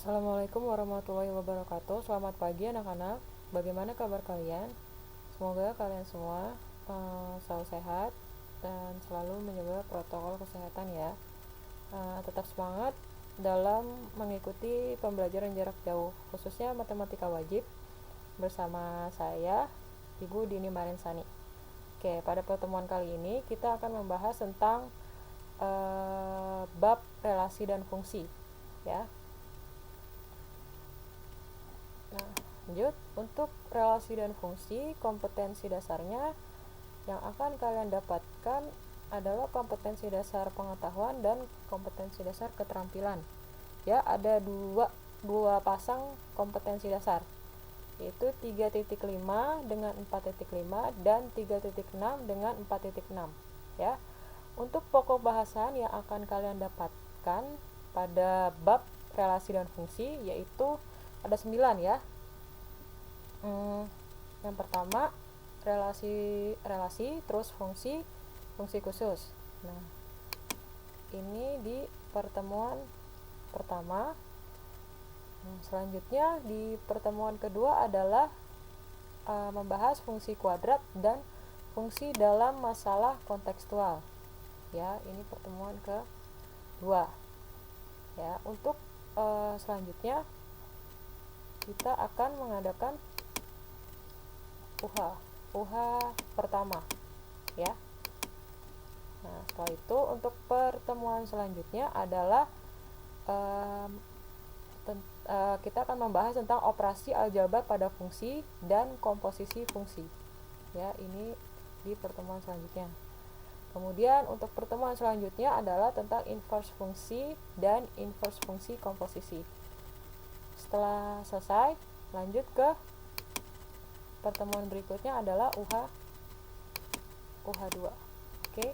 Assalamualaikum warahmatullahi wabarakatuh. Selamat pagi anak-anak. Bagaimana kabar kalian? Semoga kalian semua selalu sehat dan selalu menjaga protokol kesehatan ya. Tetap semangat dalam mengikuti pembelajaran jarak jauh, khususnya matematika wajib bersama saya, Ibu Dini Marinsani. Oke, pada pertemuan kali ini kita akan membahas tentang bab relasi dan fungsi ya. Nah, lanjut, untuk relasi dan fungsi, kompetensi dasarnya yang akan kalian dapatkan adalah kompetensi dasar pengetahuan dan kompetensi dasar keterampilan. Ya, ada dua pasang kompetensi dasar, yaitu 3.5 dengan 4.5 dan 3.6 dengan 4.6 ya. Untuk pokok bahasan yang akan kalian dapatkan pada bab relasi dan fungsi yaitu ada 9 ya. Yang pertama relasi, terus fungsi khusus. Nah, ini di pertemuan pertama. Selanjutnya di pertemuan kedua adalah membahas fungsi kuadrat dan fungsi dalam masalah kontekstual. Ya, ini pertemuan kedua. Ya, untuk selanjutnya kita akan mengadakan UH pertama ya. Nah, setelah itu untuk pertemuan selanjutnya adalah kita akan membahas tentang operasi aljabar pada fungsi dan komposisi fungsi ya, ini di pertemuan selanjutnya. Kemudian untuk pertemuan selanjutnya adalah tentang inverse fungsi dan inverse fungsi komposisi. Setelah selesai, lanjut ke pertemuan berikutnya adalah UH2. Oke.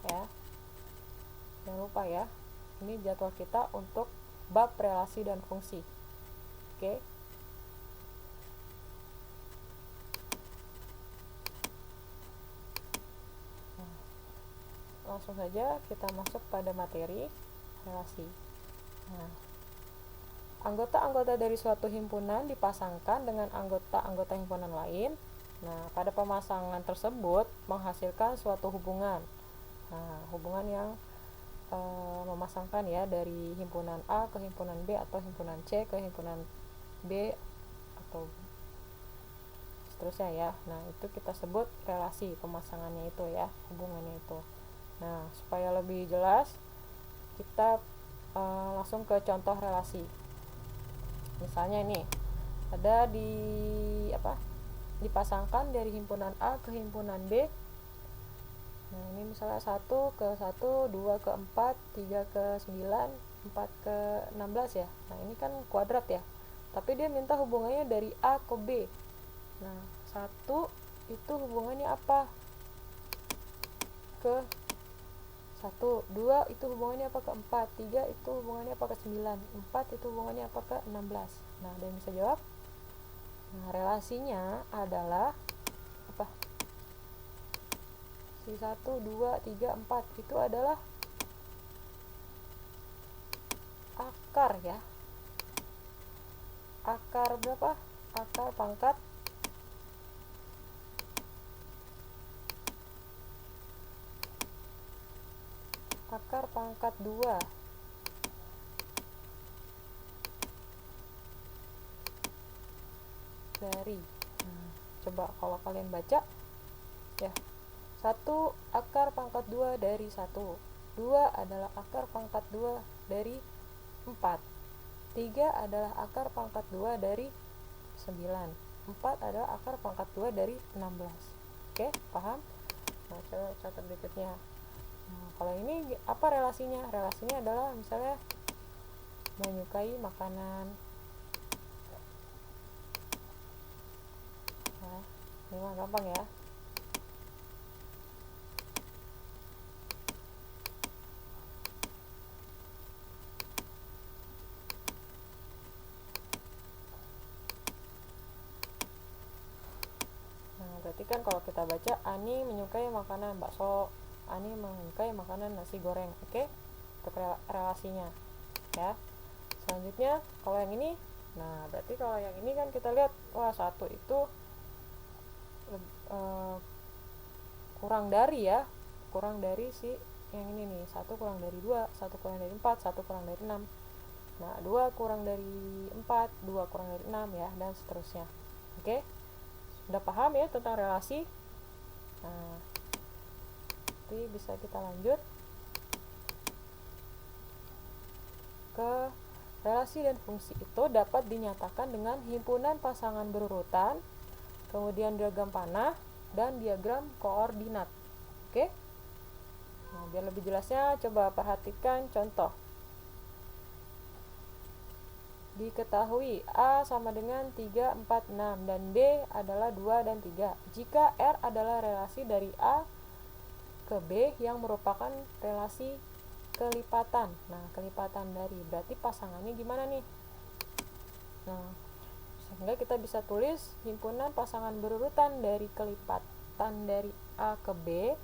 Ya. Jangan lupa ya. Ini jadwal kita untuk bab relasi dan fungsi. Oke. Nah, langsung saja kita masuk pada materi relasi. Nah, anggota-anggota dari suatu himpunan dipasangkan dengan anggota-anggota himpunan lain. Nah, pada pemasangan tersebut menghasilkan suatu hubungan. Nah, hubungan yang memasangkan ya dari himpunan A ke himpunan B atau himpunan C ke himpunan B atau seterusnya ya. Nah, itu kita sebut relasi pemasangannya itu ya, hubungannya itu. Nah, supaya lebih jelas kita langsung ke contoh relasi. Misalnya ini ada dipasangkan dari himpunan A ke himpunan B. Nah, ini misalnya 1 ke 1, 2 ke 4, 3 ke 9, 4 ke 16 ya. Nah, ini kan kuadrat ya. Tapi dia minta hubungannya dari A ke B. Nah, 1 itu hubungannya apa? Ke 1, 2 itu hubungannya apa ke 4, 3 itu hubungannya apa ke 9, 4 itu hubungannya apa ke 16. Nah, ada yang bisa jawab? Nah, relasinya adalah apa? Si 1, 2, 3, 4 itu adalah akar ya. Akar berapa? Akar pangkat 2 dari. Nah, coba kalau kalian baca ya, 1 akar pangkat 2 dari 1, 2 adalah akar pangkat 2 dari 4, 3 adalah akar pangkat 2 dari 9, 4 adalah akar pangkat 2 dari 16. Oke, paham? Nah, coba catat berikutnya. Nah, kalau ini apa relasinya? Relasinya adalah misalnya menyukai makanan. Nah, ini mah gampang ya. Nah, berarti kan kalau kita baca Ani menyukai makanan bakso, Ani menyukai makanan nasi goreng. Oke? Untuk relasinya ya. Selanjutnya kalau yang ini, nah berarti kalau yang ini kan kita lihat, wah 1 itu kurang dari ya, kurang dari si yang ini nih, 1 kurang dari 2, 1 kurang dari 4, 1 kurang dari 6. Nah 2 kurang dari 4, 2 kurang dari 6 ya, dan seterusnya. Oke, sudah paham ya tentang relasi? Nah, nanti bisa kita lanjut ke relasi dan fungsi itu dapat dinyatakan dengan himpunan pasangan berurutan, kemudian diagram panah, dan diagram koordinat. Oke? Nah, biar lebih jelasnya coba perhatikan contoh. Diketahui A sama dengan 3, 4, 6 dan B adalah 2 dan 3. Jika R adalah relasi dari A ke B yang merupakan relasi kelipatan. Nah, kelipatan dari berarti pasangannya gimana nih? Nah, sehingga kita bisa tulis himpunan pasangan berurutan dari kelipatan dari A ke B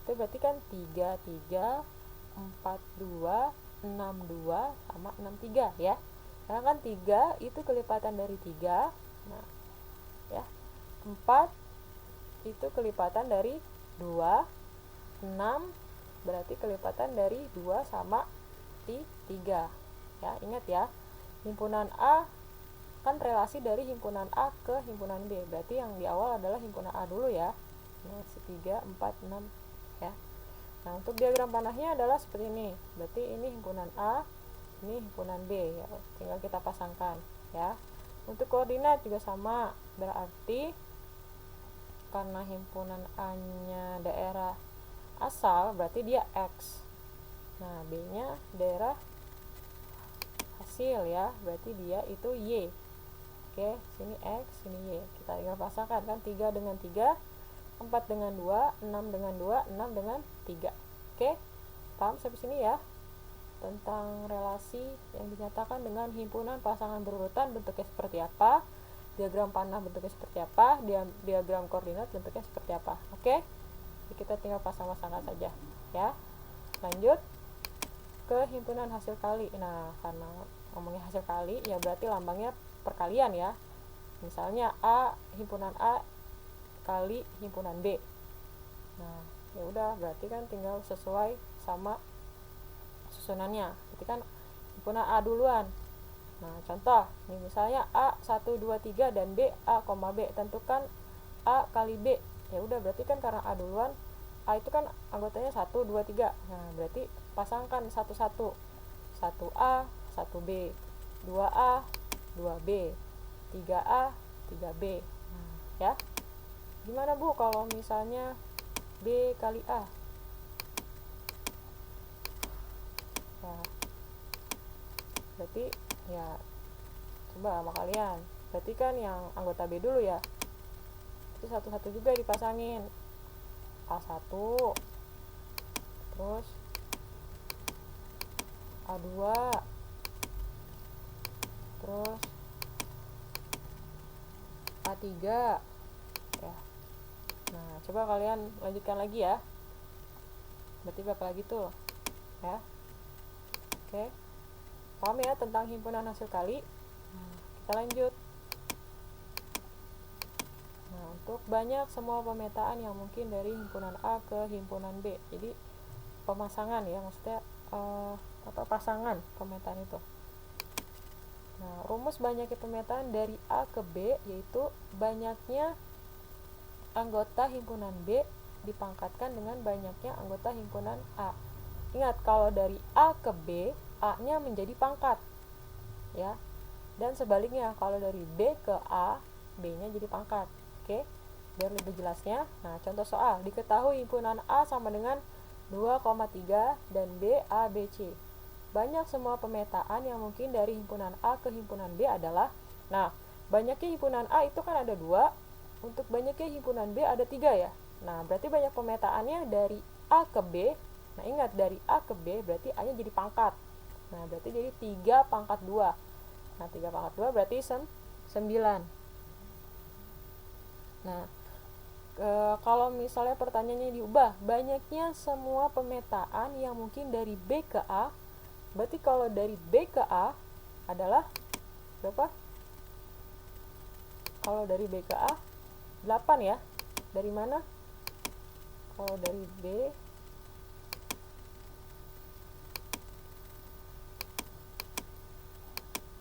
itu berarti kan 3, 3, 4, 2, 6, 2 sama 6, 3 ya. Karena kan 3 itu kelipatan dari 3. Nah, ya. 4 itu kelipatan dari 2. 6 berarti kelipatan dari 2 sama 3. Ya, ingat ya. Himpunan A kan relasi dari himpunan A ke himpunan B. Berarti yang di awal adalah himpunan A dulu ya. Nah, 3, 4, 6 ya. Nah, untuk diagram panahnya adalah seperti ini. Berarti ini himpunan A, ini himpunan B ya. Tinggal kita pasangkan ya. Untuk koordinat juga sama. Berarti karena himpunan A-nya daerah asal, berarti dia X. Nah, B-nya daerah hasil ya. Berarti dia itu Y. Oke, sini X, sini Y. Kita tinggal pasangkan kan 3 dengan 3, 4 dengan 2, 6 dengan 2, 6 dengan 3. Oke, paham sampai sini ya tentang relasi yang dinyatakan dengan himpunan pasangan berurutan bentuknya seperti apa, diagram panah bentuknya seperti apa, diagram koordinat bentuknya seperti apa. Oke, jadi kita tinggal pasang-pasangkan saja ya. Lanjut ke himpunan hasil kali. Nah, karena ngomongnya hasil kali ya berarti lambangnya perkalian ya. Misalnya A, himpunan A kali himpunan B. Nah, ya udah berarti kan tinggal sesuai sama susunannya. Berarti kan himpunan A duluan. Nah, contoh, nih misalnya A 1 2 3 dan B A, B. Tentukan A kali B. Ya udah berarti kan karena A duluan, A itu kan anggotanya 1 2 3. Nah, berarti pasangkan satu-satu. 1A, 1B, 2A, 2B, 3A, 3B. Nah, ya. Gimana Bu kalau misalnya B kali A? Ya. Berarti ya coba sama kalian. Berarti kan yang anggota B dulu ya. Itu satu-satu juga dipasangin. A1, terus A2, terus A3 ya. Nah, coba kalian lanjutkan lagi ya. Berarti berapa lagi tuh ya? Oke, paham ya tentang himpunan hasil kali? Nah, kita lanjut. Nah, untuk banyak semua pemetaan yang mungkin dari himpunan A ke himpunan B. Jadi pemasangan ya, maksudnya pasangan pemetaan itu. Nah, rumus banyaknya pemetaan dari A ke B yaitu banyaknya anggota himpunan B dipangkatkan dengan banyaknya anggota himpunan A. Ingat, kalau dari A ke B, A-nya menjadi pangkat ya. Dan sebaliknya, kalau dari B ke A, B-nya jadi pangkat. Oke, biar lebih jelasnya. Nah, contoh soal, diketahui himpunan A sama dengan 2,3 dan B, A, B, C. Banyak semua pemetaan yang mungkin dari himpunan A ke himpunan B adalah, nah, banyaknya himpunan A itu kan ada 2, untuk banyaknya himpunan B ada 3 ya. Nah, berarti banyak pemetaannya dari A ke B. Nah, ingat, dari A ke B berarti A-nya jadi pangkat. Nah, berarti jadi 3 pangkat 2. Nah, 3 pangkat 2 berarti 9. Nah, kalau misalnya pertanyaannya diubah, banyaknya semua pemetaan yang mungkin dari B ke A, berarti kalau dari B ke A adalah berapa? Kalau dari B ke A 8 ya. Dari mana? Kalau dari B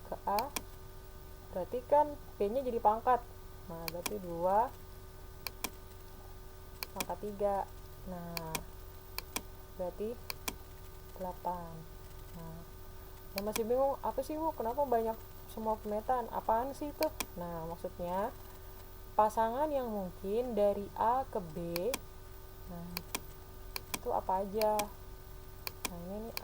ke A, berarti kan B-nya jadi pangkat. Nah, berarti 2 pangkat 3. Nah, berarti 8. Nah, yang masih bingung, apa sih Bu? Kenapa banyak semua pemetaan? Apaan sih itu? Nah, maksudnya pasangan yang mungkin dari A ke B, nah, itu apa aja? Nah, ini nih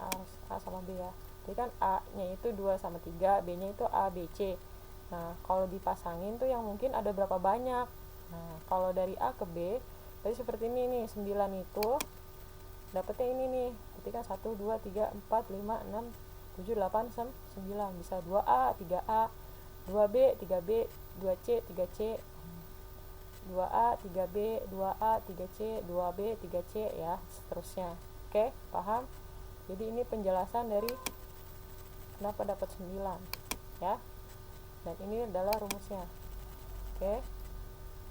A sama B ya. Jadi kan A-nya itu 2 sama 3, B-nya itu A, B, C. Nah, kalau dipasangin tuh yang mungkin ada berapa banyak? Nah, kalau dari A ke B, jadi seperti ini nih, 9 itu dapetnya ini nih. Berarti kan 1, 2, 3, 4, 5, 6, 7, 8, 9. Bisa 2A, 3A, 2B, 3B, 2C, 3C, 2A, 3B, 2A, 3C, 2B, 3C ya, seterusnya. Oke, paham? Jadi ini penjelasan dari kenapa dapat 9 ya. Dan ini adalah rumusnya. Oke,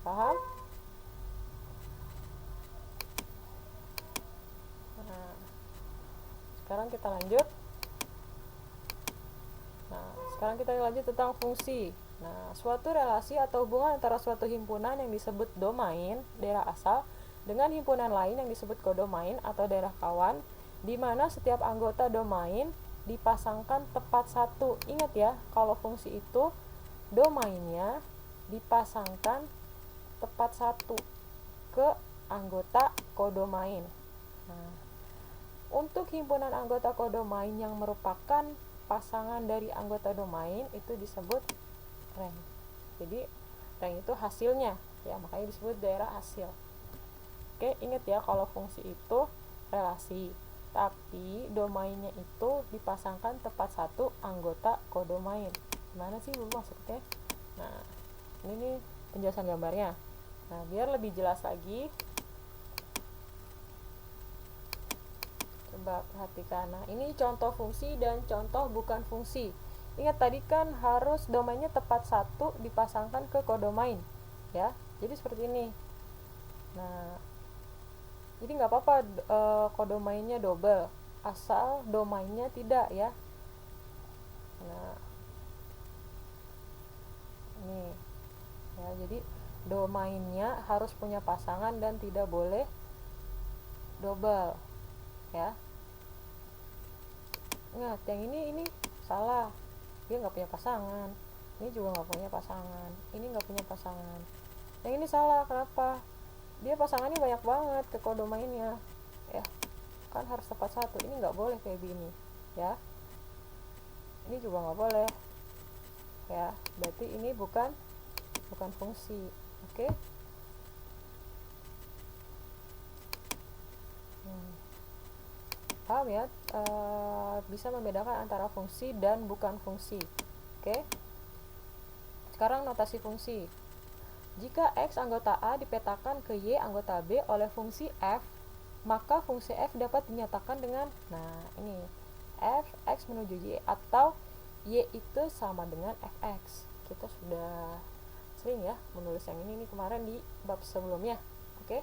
paham? Nah, sekarang kita lanjut. Nah, sekarang kita lanjut tentang fungsi. Nah, suatu relasi atau hubungan antara suatu himpunan yang disebut domain, daerah asal, dengan himpunan lain yang disebut kodomain atau daerah kawan, di mana setiap anggota domain dipasangkan tepat satu. Ingat ya, kalau fungsi itu domainnya dipasangkan tepat satu ke anggota kodomain. Nah, untuk himpunan anggota kodomain yang merupakan pasangan dari anggota domain itu disebut rank. Jadi rank itu hasilnya ya, makanya disebut daerah hasil. Oke, ingat ya, kalau fungsi itu relasi, tapi domainnya itu dipasangkan tepat satu anggota kodomain. Gimana sih Bu maksudnya? Nah, ini nih penjelasan gambarnya. Nah, biar lebih jelas lagi, coba perhatikan. Nah, ini contoh fungsi dan contoh bukan fungsi. Ingat tadi kan harus domainnya tepat satu dipasangkan ke kodomain ya. Jadi seperti ini. Nah, jadi nggak apa-apa kodomainnya double, asal domainnya tidak ya. Nah, ini ya, jadi domainnya harus punya pasangan dan tidak boleh double ya. Ingat, yang ini salah, dia nggak punya pasangan, ini juga nggak punya pasangan, ini nggak punya pasangan. Yang ini salah, kenapa? Dia pasangannya banyak banget ke kodomainnya ya, kan harus tepat satu. Ini nggak boleh kayak gini ya, ini juga nggak boleh ya. Berarti ini bukan fungsi. Oke. Paham ya? Bisa membedakan antara fungsi dan bukan fungsi. Oke. Sekarang notasi fungsi. Jika X anggota A dipetakan ke Y anggota B oleh fungsi F, maka fungsi F dapat dinyatakan dengan, nah ini, f X menuju Y, atau Y itu sama dengan Fx. Kita sudah sering ya menulis yang ini nih kemarin di bab sebelumnya. Oke.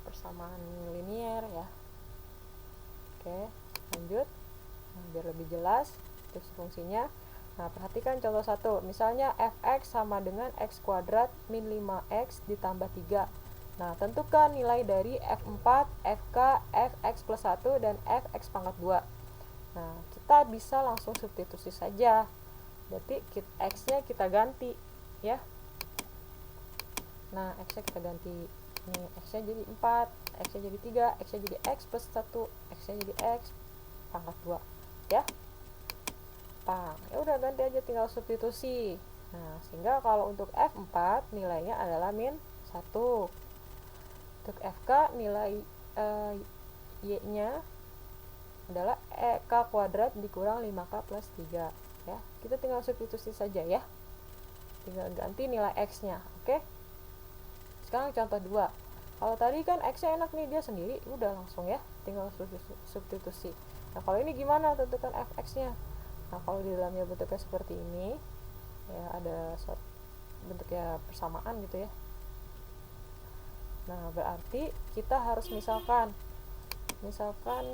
Persamaan linier ya. Oke, lanjut. Nah, biar lebih jelas tips fungsinya. Nah, perhatikan contoh 1. Misalnya fx sama dengan x kuadrat min 5x ditambah 3. Nah, tentukan nilai dari f4, fk, fx plus 1, dan fx pangkat 2. Nah, kita bisa langsung substitusi saja. Berarti x-nya kita ganti ya. Nah, x-nya kita ganti. Nih, x-nya jadi 4, x-nya jadi 3, x-nya jadi x plus 1, x-nya jadi x pangkat 2 ya. Ya udah, ganti aja, tinggal substitusi. Nah, sehingga kalau untuk F4 nilainya adalah min 1. Untuk FK nilai Y-nya adalah K kuadrat dikurang 5K plus 3 ya. Kita tinggal substitusi saja ya. Tinggal ganti nilai X-nya. Oke. Sekarang contoh 2. Kalau tadi kan X-nya enak nih, dia sendiri, udah langsung ya, tinggal substitusi. Nah, kalau ini gimana tentukan Fx-nya? Nah, kalau di dalamnya bentuknya seperti ini, ya ada bentuknya persamaan gitu ya. Nah, berarti kita harus misalkan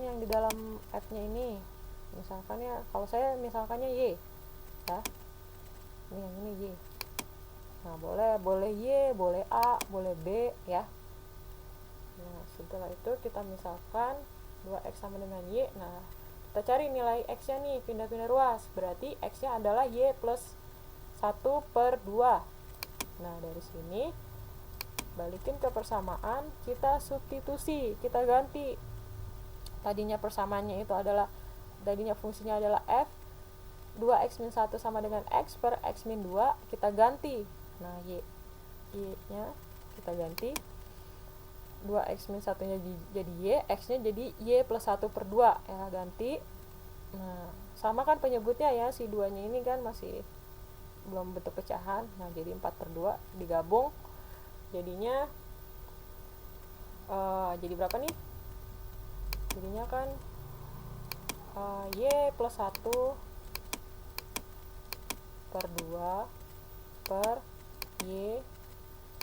yang di dalam F-nya ini, misalkan ya, kalau saya misalkannya Y, ya. Ini yang ini Y. Nah, boleh Y, boleh A, boleh B, ya. Nah, setelah itu kita misalkan 2X sama dengan Y. Nah, kita cari nilai X-nya nih, pindah-pindah ruas. Berarti X-nya adalah Y plus 1/2. Nah, dari sini balikin ke persamaan, kita substitusi, kita ganti. Tadinya persamaannya itu adalah, tadinya fungsinya adalah F 2x min 1 sama dengan X per X min 2, kita ganti. Nah, Y nya kita ganti, 2x min 1 nya jadi Y, X nya jadi Y plus 1/2, ya, ganti. Nah, sama kan penyebutnya ya, si 2 nya ini kan masih belum bentuk pecahan. Nah, jadi 4/2 digabung jadinya jadi berapa nih? Jadinya kan Y plus 1/2 per Y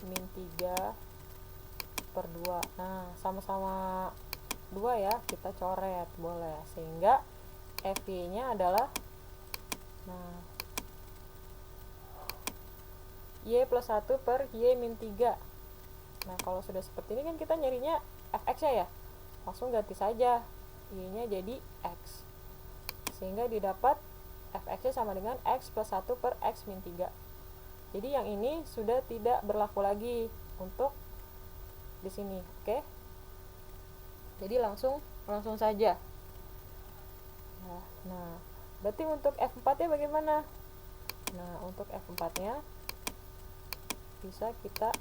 min 3/2. Nah, sama-sama 2 ya, kita coret boleh, sehingga FY nya adalah, nah, Y plus 1 per Y min 3. Nah, kalau sudah seperti ini kan kita nyarinya Fx nya ya, langsung ganti saja Y nya jadi X, sehingga didapat Fx nya sama dengan X plus 1 per X min 3. Jadi yang ini sudah tidak berlaku lagi untuk di sini, oke? Jadi langsung saja. Nah, berarti untuk F4 nya bagaimana? Nah, untuk F4 nya bisa kita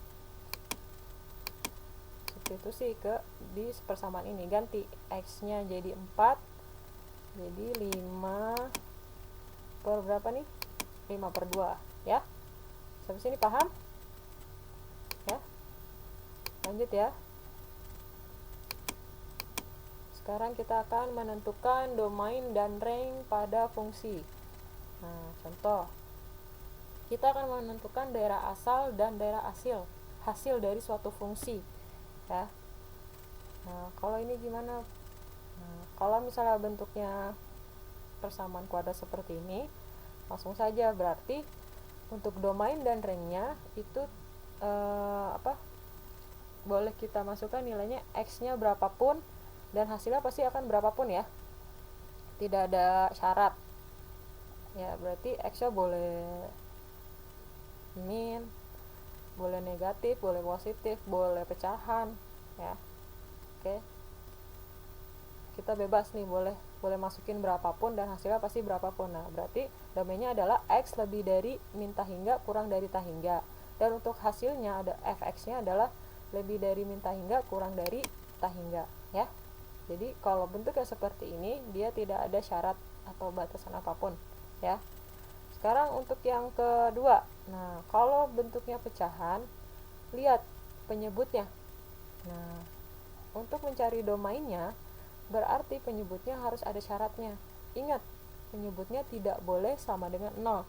substitusi ke di persamaan ini, ganti X nya jadi 4, jadi 5 per berapa nih? 5/2, ya. Sampai sini paham? Ya. Lanjut ya. Sekarang kita akan menentukan domain dan range pada fungsi. Nah, contoh. Kita akan menentukan daerah asal dan daerah hasil dari suatu fungsi, ya. Nah, kalau ini gimana? Nah, kalau misalnya bentuknya persamaan kuadrat seperti ini, langsung saja, berarti untuk domain dan range-nya itu boleh kita masukkan nilainya X-nya berapapun dan hasilnya pasti akan berapapun ya, tidak ada syarat ya. Berarti X-nya boleh min, boleh negatif, boleh positif, boleh pecahan, ya. Oke, kita bebas nih, boleh masukin berapapun dan hasilnya pasti berapapun. Nah, berarti domainnya adalah X lebih dari min tahingga kurang dari tahingga, dan untuk hasilnya ada Fx-nya adalah lebih dari min tahingga kurang dari tahingga, ya. Jadi kalau bentuknya seperti ini, dia tidak ada syarat atau batasan apapun, ya. Sekarang untuk yang kedua. Nah, kalau bentuknya pecahan, lihat penyebutnya. Nah, untuk mencari domainnya, berarti penyebutnya harus ada syaratnya. Ingat, penyebutnya tidak boleh sama dengan 0.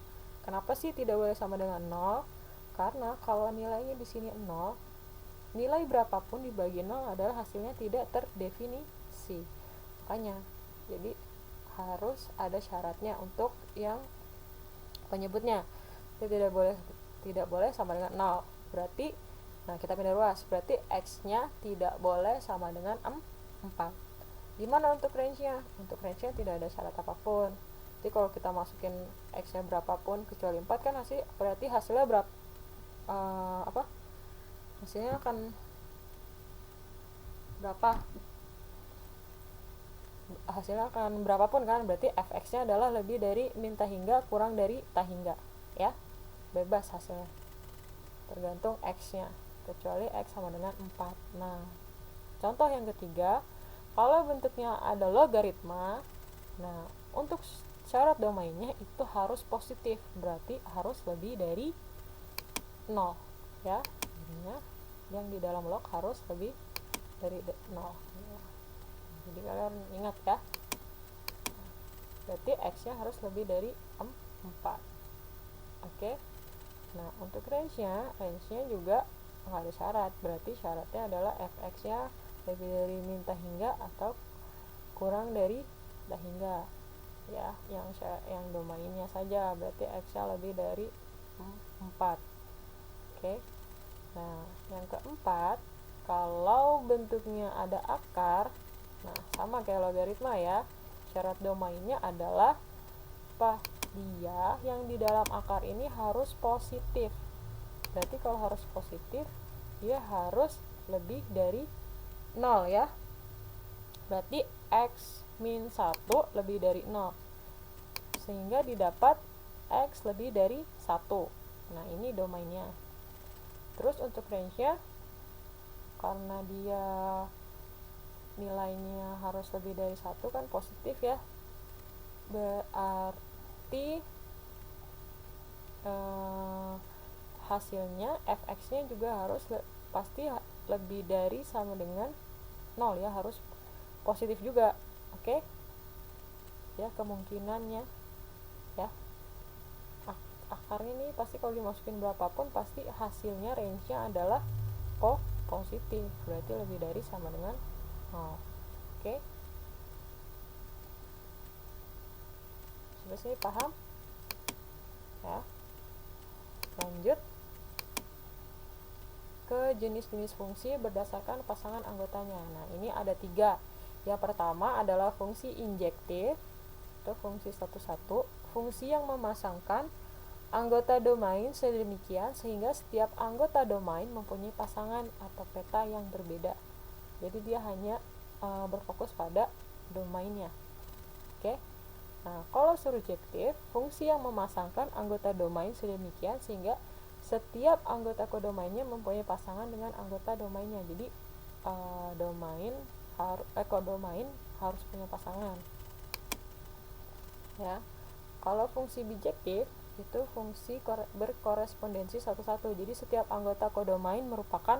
Kenapa sih tidak boleh sama dengan 0? Karena kalau nilainya di sini 0, nilai berapapun dibagi 0 adalah hasilnya tidak terdefinisi. Makanya, jadi harus ada syaratnya untuk yang penyebutnya. Jadi tidak boleh sama dengan 0. Berarti, nah, kita pindah ruas. Berarti X-nya tidak boleh sama dengan 4. Gimana untuk range-nya? Untuk range-nya tidak ada syarat apapun. Jadi kalau kita masukin X-nya berapapun kecuali 4 kan berarti hasilnya hasilnya akan berapa? Hasilnya akan berapapun kan, berarti Fx-nya adalah lebih dari min tahingga kurang dari tahingga, ya. Bebas hasilnya, tergantung X-nya, kecuali X sama dengan 4. Nah, contoh yang ketiga, kalau bentuknya ada logaritma, nah, untuk syarat domainnya itu harus positif, berarti harus lebih dari 0, ya. Yang di dalam log harus lebih dari 0. Jadi kalian ingat ya. berarti x-nya harus lebih dari 4. Oke. Nah, untuk range-nya juga nggak ada syarat, berarti syaratnya adalah fx-nya lebih dari min tak hingga atau kurang dari tak hingga, ya, yang domainnya saja, berarti x-nya lebih dari 4. Oke. Nah, yang keempat, kalau bentuknya ada akar, nah sama kayak logaritma ya, syarat domainnya adalah apa? Dia yang di dalam akar ini harus positif. Berarti kalau harus positif, dia harus lebih dari 0 ya. Berarti x min 1 lebih dari 0. Sehingga didapat x lebih dari 1. Nah, ini domainnya. Terus untuk range-nya, karena dia nilainya harus lebih dari 1 kan positif ya, berarti hasilnya fx-nya juga harus pasti lebih dari sama dengan 0 ya, harus positif juga. Oke. Ya, kemungkinannya ya, akarnya ini pasti kalau dimasukin berapapun pasti hasilnya range-nya adalah positif, berarti lebih dari sama dengan 0. Oke. Sampai sini paham? Ya. Lanjut ke jenis-jenis fungsi berdasarkan pasangan anggotanya. Nah, ini ada 3. Yang pertama adalah fungsi injektif atau fungsi 1, fungsi yang memasangkan anggota domain sedemikian sehingga setiap anggota domain mempunyai pasangan atau peta yang berbeda. Jadi dia hanya berfokus pada domainnya. Oke. Nah, kalau surjektif, fungsi yang memasangkan anggota domain sedemikian sehingga setiap anggota kodomainnya mempunyai pasangan dengan anggota domainnya. Jadi kodomain harus punya pasangan. Ya. Kalau fungsi bijektif itu fungsi berkorespondensi 1, jadi setiap anggota kodomain merupakan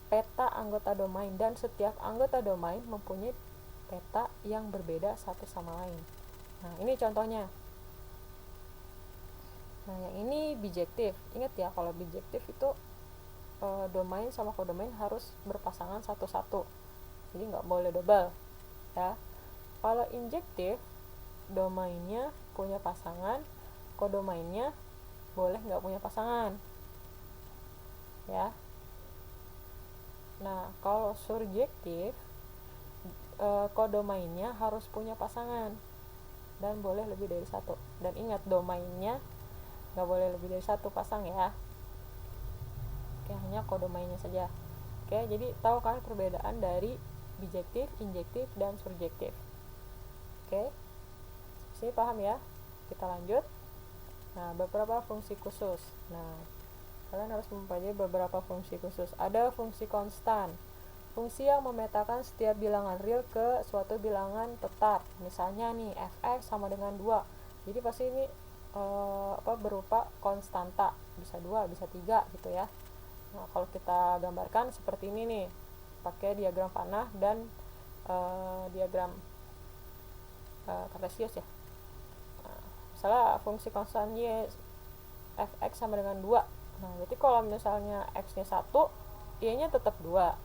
peta anggota domain dan setiap anggota domain mempunyai peta yang berbeda satu sama lain. Nah, ini contohnya. Nah, yang ini bijektif. Ingat ya, kalau bijektif itu domain sama kodomain harus berpasangan 1, jadi nggak boleh double ya. Kalau injektif, domainnya punya pasangan, kodomainnya boleh nggak punya pasangan ya. Nah, kalau surjektif, kodomainnya harus punya pasangan dan boleh lebih dari 1. Dan ingat, domainnya nggak boleh lebih dari 1 pasang ya. Oke, hanya kodomainnya saja. Oke, jadi tahu kan perbedaan dari bijektif, injektif, dan surjektif. Oke, sini paham ya? Kita lanjut. Nah, beberapa fungsi khusus. Nah, kalian harus mempelajari beberapa fungsi khusus. Ada fungsi konstan, fungsi yang memetakan setiap bilangan real ke suatu bilangan tetap. Misalnya nih, fx sama dengan 2. Jadi pasti ini berupa konstanta, bisa 2, bisa 3 gitu ya. Nah, kalau kita gambarkan seperti ini nih, pakai diagram panah dan diagram kartesius ya. Nah, misalnya fungsi konstan y fx sama dengan 2. Nah, berarti kalau misalnya x-nya 1, y-nya tetap 2.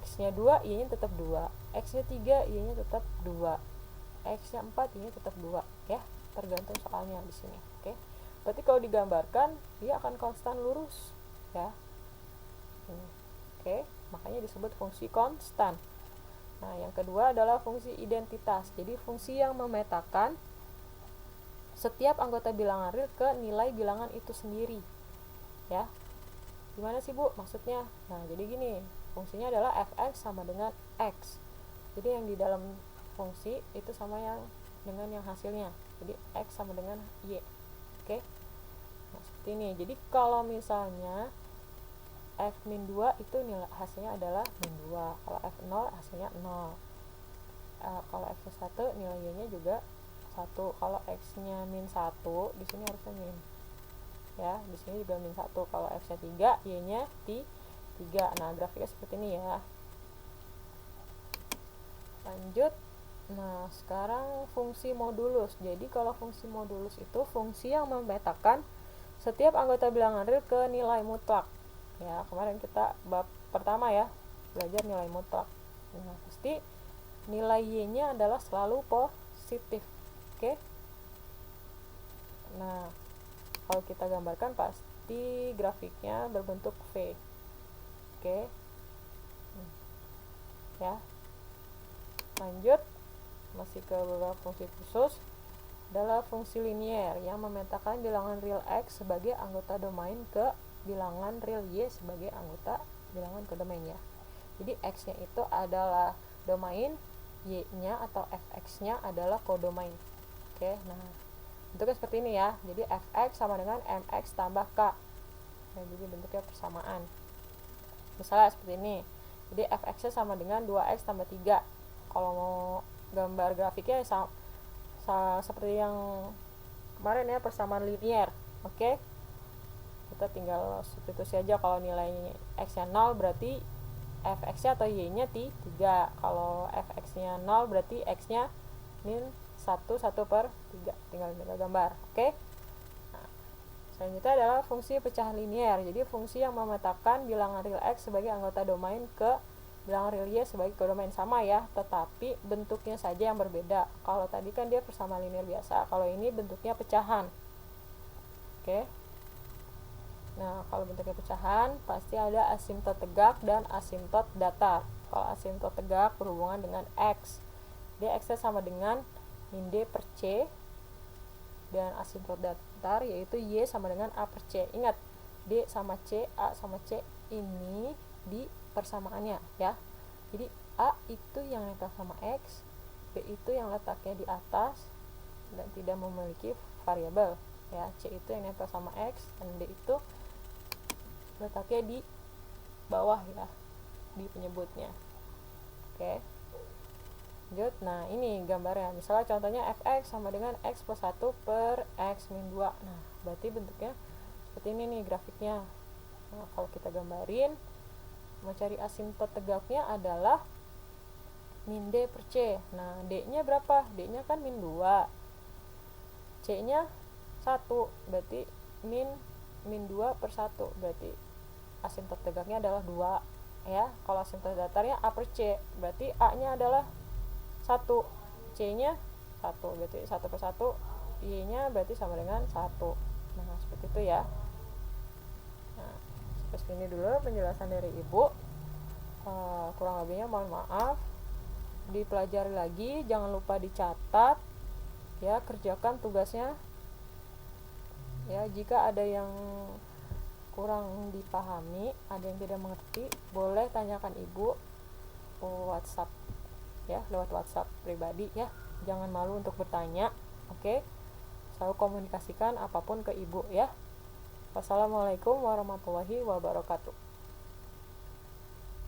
X-nya 2, y-nya tetap 2. X-nya 3, y-nya tetap 2. X-nya 4, y-nya tetap 2 ya. Tergantung soalnya di sini. Oke. Berarti kalau digambarkan dia akan konstan lurus ya. Oke, makanya disebut fungsi konstan. Nah, yang kedua adalah fungsi identitas. Jadi fungsi yang memetakan setiap anggota bilangan real ke nilai bilangan itu sendiri. Ya. Gimana sih, Bu? Maksudnya? Nah, jadi gini, fungsinya adalah fx sama dengan x. Jadi yang di dalam fungsi itu sama yang dengan yang hasilnya. Jadi x sama dengan y. Oke. Nah, seperti ini. Jadi kalau misalnya f min 2 itu nilai hasilnya adalah min 2. Kalau f 0 hasilnya 0. Kalau x 1 nilai y-nya juga 1. Kalau x-nya min 1, di sini harusnya min. Ya, di sini juga min 1. Kalau x-nya 3, y-nya 3. Nah, grafiknya seperti ini ya. Lanjut Nah, sekarang fungsi modulus. Jadi kalau fungsi modulus itu fungsi yang memetakan setiap anggota bilangan real ke nilai mutlak. Ya, kemarin kita bab pertama ya, belajar nilai mutlak. Nah, pasti nilai y-nya adalah selalu positif. Oke. Nah, kalau kita gambarkan pasti grafiknya berbentuk V. Oke. Ya. Lanjut, masih ke beberapa fungsi khusus adalah fungsi linier yang memetakan bilangan real x sebagai anggota domain ke bilangan real y sebagai anggota bilangan kodomain ya. Jadi x-nya itu adalah domain, y-nya atau fx-nya adalah kodomain. Oke, nah bentuknya seperti ini ya. Jadi fx sama dengan mx tambah k. Nah, jadi bentuknya persamaan. Misalnya seperti ini. Jadi fx-nya sama dengan 2x tambah 3. Kalau mau gambar grafiknya seperti yang kemarin ya, persamaan linier. Oke. Kita tinggal substitusi aja. Kalau nilai x-nya 0 berarti fx-nya atau y-nya 3. Kalau fx-nya 0 berarti x-nya min 1 per 3. Tinggal gambar. Oke. Nah, selanjutnya adalah fungsi pecahan linier. Jadi fungsi yang memetakan bilangan real x sebagai anggota domain ke bilangan real y sebagai kodomain, sama ya, tetapi bentuknya saja yang berbeda. Kalau tadi kan dia persamaan linier biasa, kalau ini bentuknya pecahan. Oke. Nah, kalau bentuknya pecahan pasti ada asimtot tegak dan asimtot datar. Kalau asimtot tegak berhubungan dengan x. Dia x-nya sama dengan min d per c, dan asimtot datar yaitu y sama dengan a per c. Ingat, d sama c, a sama c ini di persamaannya ya. Jadi a itu yang nempel sama x, b itu yang letaknya di atas dan tidak memiliki variabel ya, c itu yang nempel sama x, dan d itu letaknya di bawah ya, di penyebutnya. Oke. Lanjut. Nah, ini gambarnya. Misalnya contohnya fx sama dengan x plus 1 per x min 2. Nah, berarti bentuknya seperti ini nih grafiknya. Nah, kalau kita gambarin, mencari asimtot tegaknya adalah min d per c. Nah, d-nya berapa? D-nya kan min 2. C-nya 1. Berarti min 2 per 1. Berarti asimtot tegaknya adalah 2 ya. Kalau asimtot datarnya a per c. Berarti a-nya adalah 1. C-nya 1. Berarti 1 per 1. Y-nya berarti sama dengan 1. Nah, seperti itu ya. Nah, seperti ini dulu penjelasan dari ibu. Kurang lebihnya mohon maaf. Dipelajari lagi, jangan lupa dicatat ya, kerjakan tugasnya ya. Jika ada yang kurang dipahami, ada yang tidak mengerti, boleh tanyakan ibu WhatsApp ya, lewat WhatsApp pribadi ya. Jangan malu untuk bertanya. Oke. Selalu komunikasikan apapun ke ibu ya. Wassalamualaikum warahmatullahi wabarakatuh.